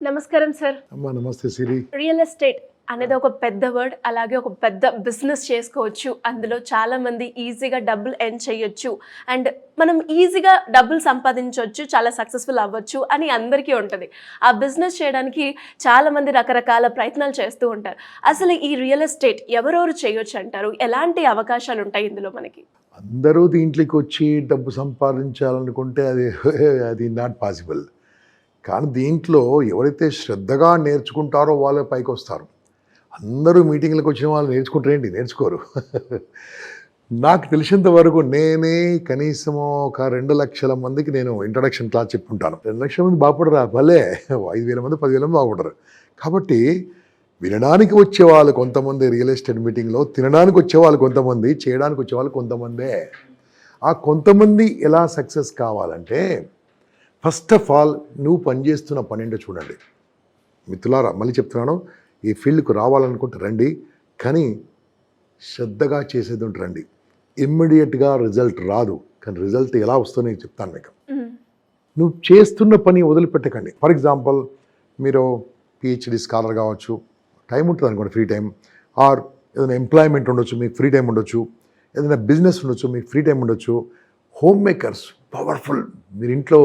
నమస్కారం సార్. అమ్మా నమస్తే సిరి. రియల్ ఎస్టేట్ అనేది ఒక పెద్ద వర్డ్, అలాగే ఒక పెద్ద బిజినెస్ చేసుకోవచ్చు. అందులో చాలా మంది ఈజీగా డబ్బులు ఎర్న్ చేయొచ్చు అండ్ మనం ఈజీగా డబ్బులు సంపాదించవచ్చు, చాలా సక్సెస్ఫుల్ అవ్వచ్చు అని అందరికీ ఉంటుంది. ఆ బిజినెస్ చేయడానికి చాలా మంది రకరకాల ప్రయత్నాలు చేస్తూ ఉంటారు. అసలు ఈ రియల్ ఎస్టేట్ ఎవరెవరు చేయొచ్చు అంటారు? ఎలాంటి అవకాశాలు ఉంటాయి ఇందులో మనకి? అందరూ దీంట్లోకి వచ్చి డబ్బు సంపాదించాలనుకుంటే అది నాట్ పాసిబుల్. కానీ దీంట్లో ఎవరైతే శ్రద్ధగా నేర్చుకుంటారో వాళ్ళే పైకి వస్తారు. అందరూ మీటింగ్లకు వచ్చిన వాళ్ళు నేర్చుకుంటారేంటి? నేర్చుకోరు. నాకు తెలిసినంత వరకు నేనే కనీసం ఒక 2 లక్షల మందికి నేను ఇంట్రడక్షన్ క్లాస్ చెప్పుకుంటాను. 2 లక్షల మంది బాగుపడరా? భలే 5,000 మంది 10,000 మంది బాగుపడరు. కాబట్టి వినడానికి వచ్చేవాళ్ళు కొంతమంది రియల్ ఎస్టేట్ మీటింగ్లో, తినడానికి వచ్చేవాళ్ళు కొంతమంది, చేయడానికి వచ్చేవాళ్ళు కొంతమందే. ఆ కొంతమంది ఎలా సక్సెస్ కావాలంటే ఫస్ట్ ఆఫ్ ఆల్ నువ్వు పనిచేస్తున్న పని ఏంటో చూడండి. మిత్రులారా, మళ్ళీ చెప్తున్నాను, ఈ ఫీల్డ్కు రావాలనుకుంటే రండి, కానీ శ్రద్ధగా చేసేది ఉంటే రండి. ఇమ్మీడియట్గా రిజల్ట్ రాదు, కానీ రిజల్ట్ ఎలా వస్తుందో నేను చెప్తాను మీకు. నువ్వు చేస్తున్న పని వదిలిపెట్టకండి. ఫర్ ఎగ్జాంపుల్, మీరు పిహెచ్డి స్కాలర్ కావచ్చు, టైం ఉంటుంది అనుకోండి, ఫ్రీ టైం, ఆర్ ఏదైనా ఎంప్లాయ్మెంట్ ఉండొచ్చు, మీకు ఫ్రీ టైం ఉండొచ్చు, ఏదైనా బిజినెస్ ఉండొచ్చు, మీకు ఫ్రీ టైం ఉండొచ్చు. Home makers powerful. మీరు ఇంట్లో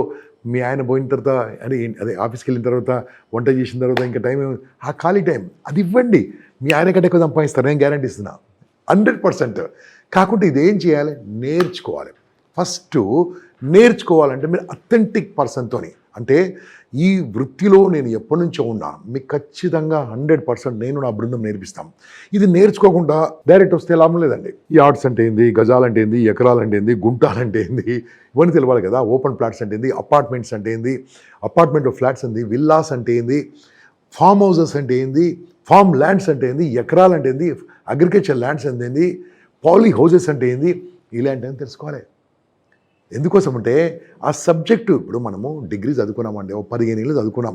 మీ ఆయన పోయిన తర్వాత అదే ఆఫీస్కి వెళ్ళిన తర్వాత, వంట చేసిన తర్వాత ఇంకా టైం, ఆ ఖాళీ టైం అది ఇవ్వండి. మీ ఆయన కంటే ఎక్కువ సంపాదిస్తారు, నేను గ్యారంటీ ఇస్తున్నా 100%. కాకుంటే ఇదేం చేయాలి? నేర్చుకోవాలి. ఫస్ట్ నేర్చుకోవాలంటే మీరు అథెంటిక్ పర్సన్తోని, అంటే ఈ వృత్తిలో నేను ఎప్పటి నుంచో ఉన్నా, మీకు ఖచ్చితంగా 100% నేను నా బృందం నేర్పిస్తాం. ఇది నేర్చుకోకుండా డైరెక్ట్ వస్తే లాభం లేదండి. యార్డ్స్ అంటే ఏంది, గజాలంటే ఏంది, ఎకరాలంటే ఏంది, గుంటాలంటే ఏంది, ఇవన్నీ తెలియాలి కదా. ఓపెన్ ప్లాట్స్ అంటే ఏంది, అపార్ట్మెంట్స్ అంటే ఏంది, అపార్ట్మెంట్ ఫ్లాట్స్ ఏంది, విల్లాస్ అంటే ఏంది, ఫామ్ హౌసెస్ అంటే ఏంది, ఫామ్ ల్యాండ్స్ అంటే ఏంది, ఎకరాలంటే ఏంది, అగ్రికల్చర్ ల్యాండ్స్ అంటే ఏంది, పాలీ హౌసెస్ అంటే ఏంది, ఇలాంటివన్నీ తెలుసుకోవాలి. ఎందుకోసం అంటే ఆ సబ్జెక్టు, ఇప్పుడు మనము డిగ్రీ చదువుకున్నామండి, 15 ఏళ్ళు చదువుకున్నాం,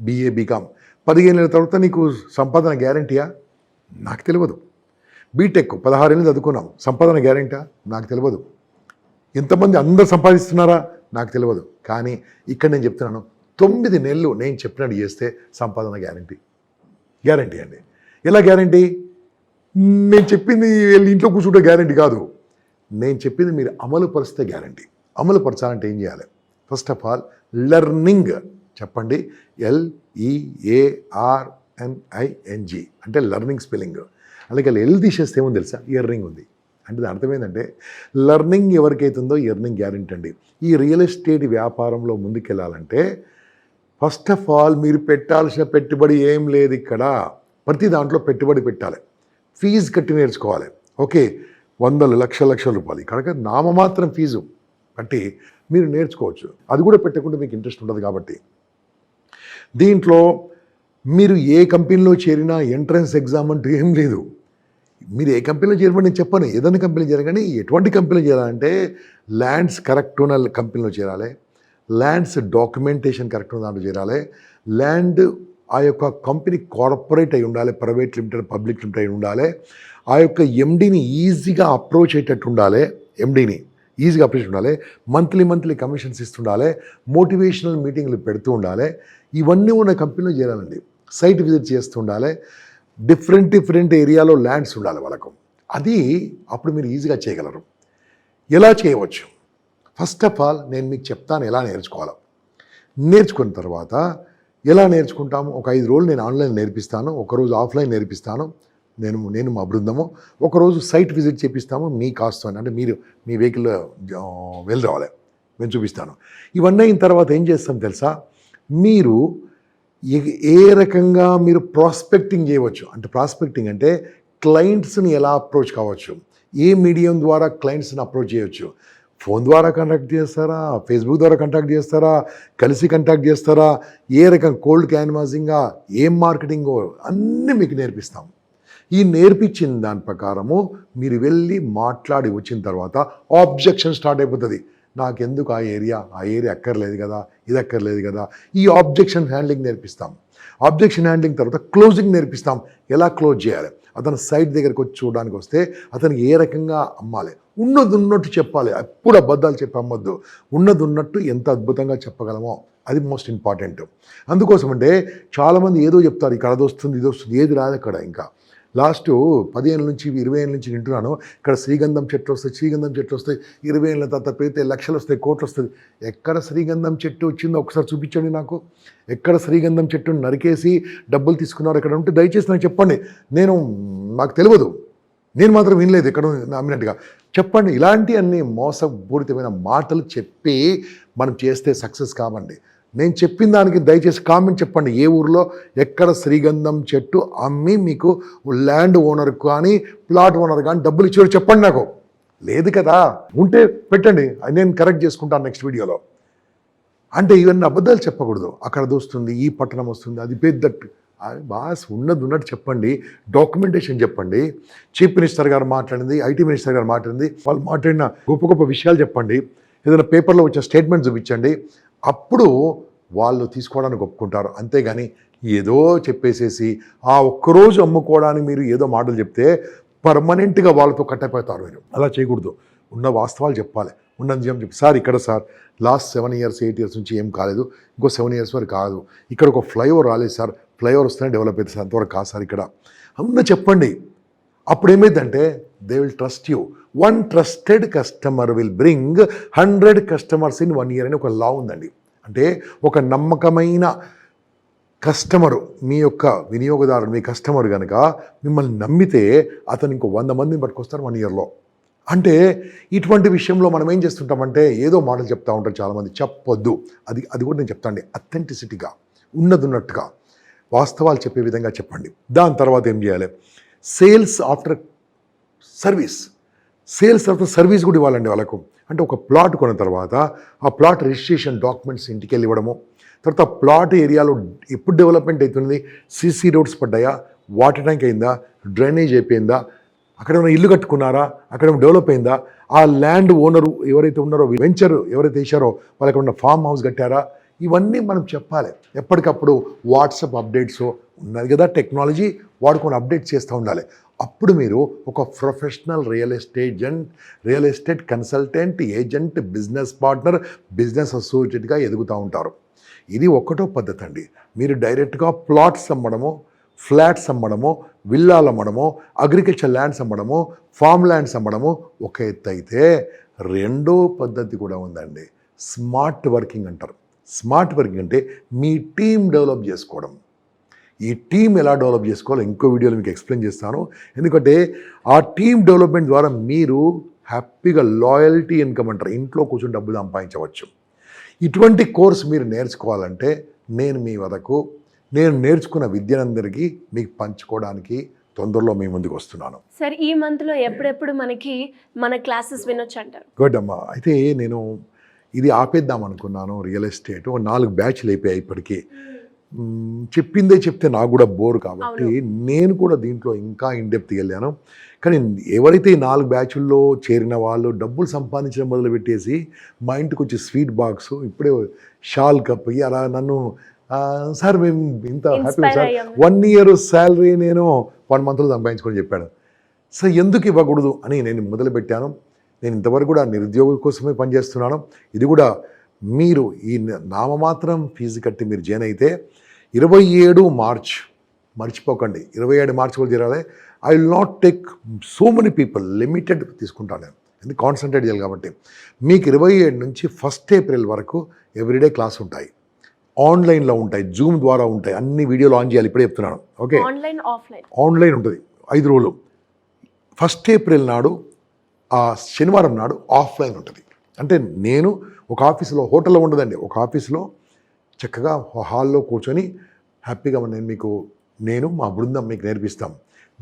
BA BCom. 15 ఏళ్ళ తర్వాత నీకు సంపాదన గ్యారంటీయా? నాకు తెలియదు. బీటెక్ 16 ఏళ్ళు చదువుకున్నాం, సంపాదన గ్యారంటీయా? నాకు తెలియదు. ఎంతమంది అందరు సంపాదిస్తున్నారా? నాకు తెలియదు. కానీ ఇక్కడ నేను చెప్తున్నాను, 9 నెలలు నేను చెప్పినట్టు చేస్తే సంపాదన గ్యారంటీ అండి. ఎలా గ్యారంటీ? నేను చెప్పింది వెళ్ళి ఇంట్లో కూర్చుంటే గ్యారంటీ కాదు. నేను చెప్పింది మీరు అమలు పరిస్తే గ్యారంటీ. అమలు పరచాలంటే ఏం చేయాలి? ఫస్ట్ ఆఫ్ ఆల్ లెర్నింగ్ చెప్పండి. LEARNING అంటే లెర్నింగ్ స్పెల్లింగ్. అలాగే ఎల్ తీసేస్తే ఏమో తెలుసా? ఇయర్నింగ్ ఉంది. అంటే దాని అర్థం ఏంటంటే లెర్నింగ్ ఎవరికైతుందో ఇయర్నింగ్ గ్యారంటీ అండి. ఈ రియల్ ఎస్టేట్ వ్యాపారంలో ముందుకెళ్ళాలంటే ఫస్ట్ ఆఫ్ ఆల్ మీరు పెట్టాల్సిన పెట్టుబడి ఏం లేదు ఇక్కడ. ప్రతి దాంట్లో పెట్టుబడి పెట్టాలి, ఫీజు కట్టి నేర్చుకోవాలి. ఓకే, 100 లక్షల రూపాయలు కనుక నామమాత్రం ఫీజు కట్టి మీరు నేర్చుకోవచ్చు. అది కూడా పెట్టకుండా మీకు ఇంట్రెస్ట్ ఉండదు. కాబట్టి దీంట్లో మీరు ఏ కంపెనీలో చేరినా ఎంట్రన్స్ ఎగ్జామ్ అంటూ ఏం లేదు. మీరు ఏ కంపెనీలో చేరమని నేను చెప్పను, ఏదైనా కంపెనీలో చేరగానే ఎటువంటి కంపెనీలో చేరాలంటే ల్యాండ్స్ కరెక్ట్ ఉన్న కంపెనీలో చేరాలి, ల్యాండ్స్ డాక్యుమెంటేషన్ కరెక్ట్ ఉన్న దాంట్లో చేరాలి, ల్యాండ్ ఆ యొక్క కంపెనీ కార్పొరేట్ అయి ఉండాలి, ప్రైవేట్ లిమిటెడ్, పబ్లిక్ లిమిటెడ్ అయి ఉండాలి, ఆ యొక్క ఎండీని ఈజీగా అప్రోచ్ అయ్యేటట్టు ఉండాలి, మంత్లీ కమిషన్స్ ఇస్తుండాలి, మోటివేషనల్ మీటింగ్లు పెడుతూ ఉండాలి. ఇవన్నీ ఉన్న కంపెనీలో చేరాలండి. సైట్ విజిట్ చేస్తూ ఉండాలి, డిఫరెంట్ ఏరియాలో ల్యాండ్స్ ఉండాలి వాళ్ళకు. అది అప్పుడు మీరు ఈజీగా చేయగలరు. ఎలా చేయవచ్చు? ఫస్ట్ ఆఫ్ ఆల్ నేను మీకు చెప్తాను ఎలా నేర్చుకోవాలో. నేర్చుకున్న తర్వాత ఎలా నేర్చుకుంటాము? ఒక 5 రోజులు నేను ఆన్లైన్ నేర్పిస్తాను, ఒకరోజు ఆఫ్లైన్ నేర్పిస్తాను. నేను మా బృందము ఒకరోజు సైట్ విజిట్ చేపిస్తాము, మీ కాస్ట్ అంటే మీరు మీ వెహికల్లో వెళ్ళి రావాలి, నేను చూపిస్తాను. ఇవన్నీ అయిన తర్వాత ఏం చేస్తాం తెలుసా? మీరు ఏ రకంగా మీరు ప్రాస్పెక్టింగ్ చేయవచ్చు. అంటే ప్రాస్పెక్టింగ్ అంటే క్లయింట్స్ని ఎలా అప్రోచ్ కావచ్చు, ఏ మీడియం ద్వారా క్లయింట్స్ని అప్రోచ్ చేయవచ్చు. ఫోన్ ద్వారా కాంటాక్ట్ చేస్తారా, ఫేస్బుక్ ద్వారా కాంటాక్ట్ చేస్తారా, కలిసి కాంటాక్ట్ చేస్తారా, ఏ రకం కోల్డ్ క్యాన్వాసింగా, ఏం మార్కెటింగో అన్నీ మీకు నేర్పిస్తాం. ఈ నేర్పించిన దాని ప్రకారము మీరు వెళ్ళి మాట్లాడి వచ్చిన తర్వాత ఆబ్జెక్షన్ స్టార్ట్ అయిపోతుంది. నాకెందుకు ఆ ఏరియా అక్కర్లేదు కదా, ఇది అక్కర్లేదు కదా. ఈ ఆబ్జెక్షన్ హ్యాండ్లింగ్ నేర్పిస్తాం. ఆబ్జెక్షన్ హ్యాండ్లింగ్ తర్వాత క్లోజింగ్ నేర్పిస్తాం, ఎలా క్లోజ్ చేయాలి. అతను సైట్ దగ్గరికి వచ్చి చూడడానికి వస్తే అతనికి ఏ రకంగా అమ్మాలి, ఉన్నది ఉన్నట్టు చెప్పాలి. ఎప్పుడు అబద్ధాలు చెప్పి అమ్మొద్దు. ఉన్నది ఉన్నట్టు ఎంత అద్భుతంగా చెప్పగలమో అది మోస్ట్ ఇంపార్టెంట్. అందుకోసం అంటే చాలామంది ఏదో చెప్తారు, ఇక్కడ అది వస్తుంది ఇది వస్తుంది, ఏది రాదు అక్కడ. ఇంకా లాస్ట్ 10 ఏళ్ళ నుంచి 20 ఏళ్ళ నుంచి వింటున్నాను, ఇక్కడ శ్రీగంధం చెట్లు వస్తాయి, శ్రీగంధం చెట్లు వస్తాయి, 20 ఏళ్ళ తర్వాత పెరిగితే లక్షలు వస్తాయి, కోట్లు వస్తుంది. ఎక్కడ శ్రీగంధం చెట్టు వచ్చిందో ఒకసారి చూపించండి నాకు. ఎక్కడ శ్రీగంధం చెట్టును నరికేసి డబ్బులు తీసుకున్నారు ఎక్కడ ఉంటే దయచేసి నాకు చెప్పండి. నాకు తెలియదు, నేను మాత్రం వినలేదు ఎక్కడ నమ్మినట్టుగా. చెప్పండి. ఇలాంటి అన్ని మోసపూరితమైన మాటలు చెప్పి మనం చేస్తే సక్సెస్ కావండి. నేను చెప్పిన దానికి దయచేసి కామెంట్ చెప్పండి. ఏ ఊరిలో ఎక్కడ శ్రీగంధం చెట్టు అమ్మి మీకు ల్యాండ్ ఓనర్ కానీ ప్లాట్ ఓనర్ కానీ డబ్బులు ఇచ్చారు చెప్పండి నాకు. లేదు కదా, ఉంటే పెట్టండి, నేను కరెక్ట్ చేసుకుంటాను నెక్స్ట్ వీడియోలో. అంటే ఇవన్నీ అబద్ధాలు చెప్పకూడదు. అక్కడ దోస్తుంది, ఈ పట్టణం వస్తుంది, అది పెద్ద బాస్ ఉన్నది ఉన్నట్టు చెప్పండి. డాక్యుమెంటేషన్ చెప్పండి. చీఫ్ మినిస్టర్ గారు మాట్లాడింది, ఐటీ మినిస్టర్ గారు మాట్లాడింది, వాళ్ళు మాట్లాడిన గొప్ప గొప్ప విషయాలు చెప్పండి. ఏదైనా పేపర్లో వచ్చిన స్టేట్మెంట్ చూపించండి. అప్పుడు వాళ్ళు తీసుకోవడానికి ఒప్పుకుంటారు. అంతేగాని ఏదో చెప్పేసేసి ఆ ఒక్కరోజు అమ్ముకోవడానికి మీరు ఏదో మాటలు చెప్తే పర్మనెంట్గా వాళ్ళతో కట్టపోతారు. మీరు అలా చేయకూడదు. ఉన్న వాస్తవాలు చెప్పాలి, ఉన్న నిజం చెప్పి, సార్ ఇక్కడ సార్ లాస్ట్ 7 years 8 years నుంచి ఏం కాలేదు, ఇంకో 7 years వరకు కాదు, ఇక్కడ ఒక ఫ్లైఓవర్ రాలేదు సార్, ఫ్లైఓవర్ వస్తేనే డెవలప్ అవుతుంది సార్, అంతవరకు కాదు సార్ ఇక్కడ అన్న చెప్పండి. అప్పుడు ఏమైందంటే they will trust you. 1 trusted customer will bring 100 customers in 1 year అని ఒక లా ఉందండి. అంటే ఒక నమ్మకమైన కస్టమరు, మీ యొక్క వినియోగదారుడు, మీ కస్టమర్ కనుక మిమ్మల్ని నమ్మితే అతను ఇంకో 100 మందిని పట్టుకొస్తారు 1 yearలో. అంటే ఇటువంటి విషయంలో మనం ఏం చేస్తుంటామంటే ఏదో మాటలు చెప్తూ ఉంటారు చాలామంది. చెప్పొద్దు. అది కూడా నేను చెప్తాను, అథెంటిసిటీగా ఉన్నది ఉన్నట్టుగా వాస్తవాలు చెప్పే విధంగా చెప్పండి. దాని తర్వాత ఏం చేయాలి, sales after service. Sales after service కూడా ఇవ్వాలండి వాళ్ళకు. అంటే ఒక ప్లాట్ కొన్న తర్వాత ఆ ప్లాట్ రిజిస్ట్రేషన్ డాక్యుమెంట్స్ ఇంటికి వెళ్ళి ఇవ్వడము. తర్వాత ప్లాట్ ఏరియాలో ఎప్పుడు డెవలప్మెంట్ అవుతుంది, సీసీ రోడ్స్ పడ్డాయా, వాటర్ ట్యాంక్ అయిందా, డ్రైనేజ్ అయిపోయిందా, అక్కడ ఏమైనా ఇల్లు కట్టుకున్నారా, అక్కడ ఏమైనా డెవలప్ అయిందా, ఆ ల్యాండ్ ఓనరు ఎవరైతే ఉన్నారో, వెంచర్ ఎవరైతే వేశారో వాళ్ళకి ఉన్న ఫామ్ హౌస్ కట్టారా, ఇవన్నీ మనం చెప్పాలి. ఎప్పటికప్పుడు వాట్సాప్ అప్డేట్స్ ఉన్నది కదా, టెక్నాలజీ వాడుకొని అప్డేట్ చేస్తూ ఉండాలి. అప్పుడు మీరు ఒక professional real estate consultant, agent, business partner, business అసోసియేట్గా ఎదుగుతూ ఉంటారు. ఇది ఒక్కటో పద్ధతి అండి. మీరు డైరెక్ట్గా ప్లాట్స్ అమ్మడము, ఫ్లాట్స్ అమ్మడము, విల్లాలు అమ్మడము, అగ్రికల్చర్ ల్యాండ్స్ అమ్మడము, ఫామ్ ల్యాండ్స్ అమ్మడము ఒక ఎత్తు అయితే, రెండో పద్ధతి కూడా ఉందండి. స్మార్ట్ వర్కింగ్ అంటారు. స్మార్ట్ వర్కింగ్ అంటే మీ టీం డెవలప్ చేసుకోవడం. ఈ టీం ఎలా డెవలప్ చేసుకోవాలో ఇంకో వీడియోలో మీకు ఎక్స్ప్లెయిన్ చేస్తాను. ఎందుకంటే ఆ టీం డెవలప్మెంట్ ద్వారా మీరు హ్యాపీగా లాయల్టీ ఇన్కమ్ అంటారు, ఇంట్లో కూర్చొని డబ్బులు సంపాదించవచ్చు. ఇటువంటి కోర్స్ మీరు నేర్చుకోవాలంటే నేను మీ వరకు నేను నేర్చుకున్న విద్యనందరికీ మీకు పంచుకోవడానికి తొందరలో మీ ముందుకు వస్తున్నాను. సార్ ఈ మంత్లో ఎప్పుడెప్పుడు మన క్లాసెస్ వినొచ్చు అంటారు? గుడ్ అమ్మా. అయితే నేను ఇది ఆపేద్దాం అనుకున్నాను. రియల్ ఎస్టేట్ 4 బ్యాచ్లు అయిపోయాయి ఇప్పటికీ. చెప్పిందే చెప్తే నాకు కూడా బోర్ కాబట్టి నేను కూడా దీంట్లో ఇంకా ఇన్డెప్త్కి వెళ్ళాను. కానీ ఎవరైతే ఈ 4 బ్యాచుల్లో చేరిన వాళ్ళు డబ్బులు సంపాదించడం మొదలుపెట్టేసి మా ఇంటికి వచ్చి స్వీట్ బాక్స్, ఇప్పుడే షాల్ కప్ అలా నన్ను సార్ మేము ఇంత హ్యాపీ సార్ 1 year శాలరీ నేను 1 monthలో సంపాదించుకొని చెప్పాడు. సార్ ఎందుకు ఇవ్వకూడదు అని నేను మొదలుపెట్టాను. నేను ఇంతవరకు కూడా నిరుద్యోగుల కోసమే పనిచేస్తున్నాను. ఇది కూడా మీరు ఈ నామమాత్రం ఫీజు కట్టి మీరు జాయిన్ అయితే 27 March మర్చిపోకండి. 27 March కూడా చేరాలి. I will not take so many people, limited తీసుకుంటాను నేను, ఎందుకు కాన్సన్ట్రేట్ చేయాలి కాబట్టి. మీకు 27 నుంచి 1st April వరకు ఎవ్రీడే క్లాస్ ఉంటాయి, ఆన్లైన్లో ఉంటాయి, జూమ్ ద్వారా ఉంటాయి. అన్ని వీడియోలు ఆన్ చేయాలి, ఇప్పుడే చెప్తున్నాను. ఓకే, ఆన్లైన్ ఉంటుంది 5 రోజులు. 1st April నాడు ఆ శనివారం నాడు ఆఫ్లైన్ ఉంటుంది. అంటే నేను ఒక ఆఫీసులో, హోటల్లో ఉండదండి, ఒక ఆఫీసులో చక్కగా హాల్లో కూర్చొని హ్యాపీగా నేను మా బృందం మీకు నేర్పిస్తాం.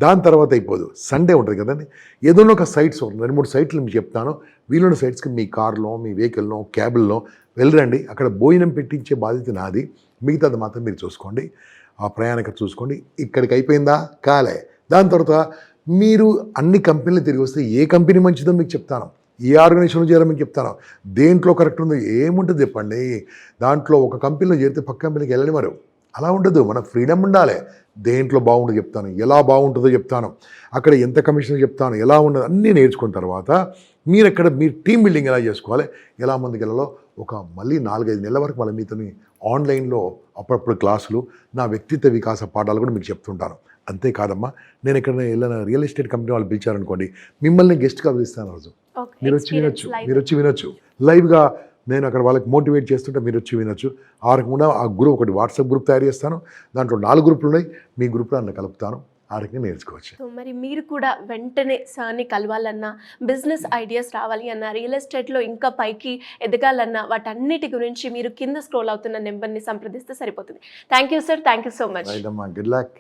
దాని తర్వాత అయిపోదు, సండే ఉంటుంది కదండి, ఏదైనా ఒక సైట్స్ 2-3 సైట్లు మీకు చెప్తాను. వీలున్న సైట్స్కి మీ కార్లో, మీ వెహికల్లో, క్యాబుల్లో వెళ్ళరండి. అక్కడ భోజనం పెట్టించే బాధ్యత నాది, మిగతాది మాత్రం మీరు చూసుకోండి. ఆ ప్రయాణిక చూసుకోండి. ఇక్కడికి అయిపోయిందా, కాలే. దాని తర్వాత మీరు అన్ని కంపెనీలు తిరిగి వస్తే ఏ కంపెనీ మంచిదో మీకు చెప్తాను, ఏ ఆర్గనైజేషన్లో చేయాలో మీకు చెప్తాను. దేంట్లో కరెక్ట్ ఉందో ఏముంటుంది చెప్పండి. దాంట్లో ఒక కంపెనీలో చేరితే పక్క కంపెనీకి వెళ్ళనివారు. అలా ఉండదు, మన ఫ్రీడమ్ ఉండాలి. దేంట్లో బాగుంటుందో చెప్తాను, ఎలా బాగుంటుందో చెప్తాను, అక్కడ ఎంత కమిషన్ చెప్తాను, ఎలా ఉండదు అన్నీ నేర్చుకున్న తర్వాత మీరు టీమ్ బిల్డింగ్ ఎలా చేసుకోవాలి, ఎలా ముందుకు వెళ్ళాలో మళ్ళీ 4-5 నెలల వరకు మళ్ళీ మీతోని ఆన్లైన్లో అప్పుడప్పుడు క్లాసులు, నా వ్యక్తిత్వ వికాస పాఠాలు కూడా మీకు చెప్తుంటాను. అంతేకాదమ్మా, నేను ఎక్కడ వెళ్ళిన రియల్ ఎస్టేట్ కంపెనీ వాళ్ళు పిలిచారనుకోండి, మిమ్మల్ని గెస్ట్గా పిలుస్తాను రోజు. మీరు వచ్చి వినొచ్చు లైవ్గా. నేను అక్కడ వాళ్ళకి మోటివేట్ చేస్తుంటే మీరు వచ్చి వినొచ్చు. ఆ రకంగా ఆ గ్రూప్ ఒకటి వాట్సాప్ గ్రూప్ తయారు చేస్తాను, దాంట్లో 4 గ్రూపులు ఉన్నాయి, మీ గ్రూప్లో నన్ను కలుపుతాను. ఆ రకంగా నేర్చుకోవచ్చు. సో మరి మీరు కూడా వెంటనే సార్ని కలవాలన్నా, బిజినెస్ ఐడియాస్ రావాలి అన్నా, రియల్ ఎస్టేట్లో ఇంకా పైకి ఎదగాలన్నా, వాటన్నిటి గురించి మీరు కింద స్క్రోల్ అవుతున్న నెంబర్ని సంప్రదిస్తే సరిపోతుంది. Thank you sir, thank you so much. Good luck.